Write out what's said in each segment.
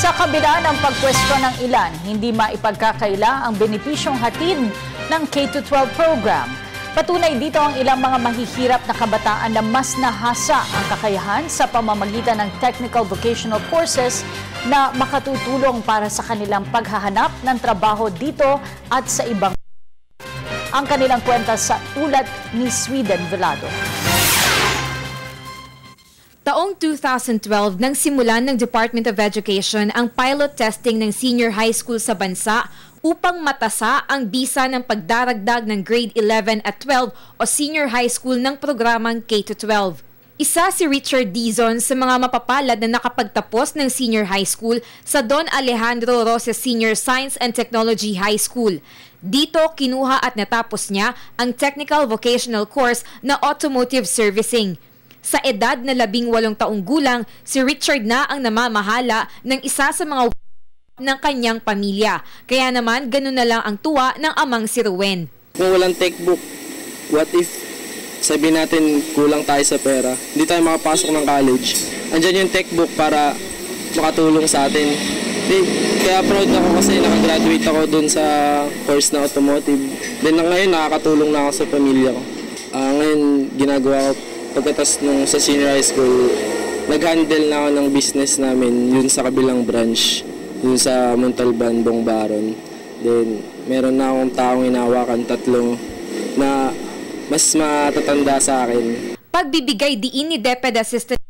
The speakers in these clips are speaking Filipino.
Sa kabila ng pagkwestiyon ng ilan, hindi maipagkakaila ang benepisyong hatid ng K-12 program. Patunay dito ang ilang mga mahihirap na kabataan na mas nahasa ang kakayahan sa pamamagitan ng technical vocational courses na makatutulong para sa kanilang paghahanap ng trabaho dito at sa ibang. Ang kanilang kwenta sa ulat ni Sweden Velado. Taong 2012 nang simulan ng Department of Education ang pilot testing ng senior high school sa bansa upang matasa ang bisa ng pagdaragdag ng grade 11 at 12 o senior high school ng programang K-12. Isa si Richard Dizon sa mga mapapalad na nakapagtapos ng senior high school sa Don Alejandro Roses Senior Science and Technology High School. Dito kinuha at natapos niya ang technical vocational course na automotive servicing. Sa edad na 18 taong gulang, si Richard na ang namamahala ng isa sa mga ng kanyang pamilya. Kaya naman, ganun na lang ang tuwa ng amang si Ruwen. Kung walang textbook, what if sabihin natin kulang tayo sa pera, hindi tayo makapasok ng college. Andyan yung textbook para makatulong sa atin. Kaya proud ako kasi nakagraduate ako dun sa course na automotive. Then ngayon nakakatulong na ako sa pamilya ko. Ngayon ginagawa ko pagkatas nung sa senior high school, nag-handle na ako ng business namin yun sa kabilang branch, yun sa Montalban, Bongbaron. Then, meron na akong taong inawakan, 3 na mas matatanda sa akin. Pagbibigay diin ni DepEd Assistant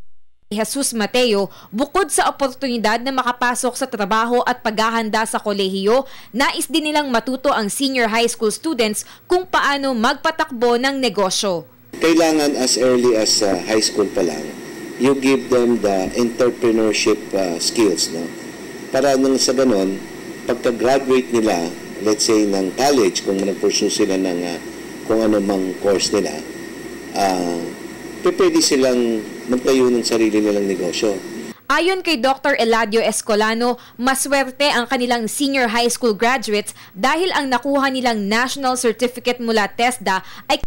Jesus Mateo, bukod sa oportunidad na makapasok sa trabaho at paghahanda sa kolehiyo, nais din nilang matuto ang senior high school students kung paano magpatakbo ng negosyo. Kailangan as early as high school pa lang, you give them the entrepreneurship skills, no? Para nang sa ganon, pagka-graduate nila, let's say ng college, kung nag-pursue sila ng kung ano mang course nila, pwede silang magtayo ng sarili nilang negosyo. Ayon kay Dr. Eladio Escolano, maswerte ang kanilang senior high school graduates dahil ang nakuha nilang national certificate mula TESDA ay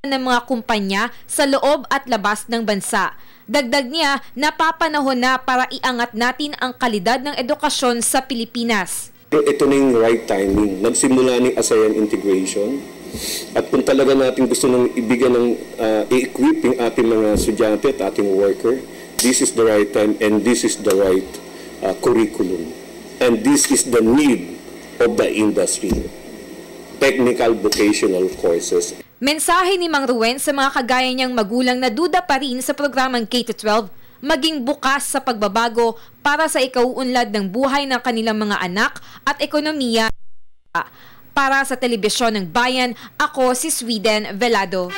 ng mga kumpanya sa loob at labas ng bansa. Dagdag niya, napapanahon na para iangat natin ang kalidad ng edukasyon sa Pilipinas. Ito na yung right timing. Nagsimula ng ASEAN integration. At kung talaga natin gusto nang ibigyan ng i-equip yung ating mga estudyante at ating worker, this is the right time and this is the right curriculum. And this is the need of the industry. Technical vocational courses. Mensahe ni Mang Ruwen sa mga kagaya niyang magulang na duda pa rin sa programang K-12, maging bukas sa pagbabago para sa ikauunlad ng buhay ng kanilang mga anak at ekonomiya. Para sa Telebisyon ng Bayan, ako si Sweden Velado.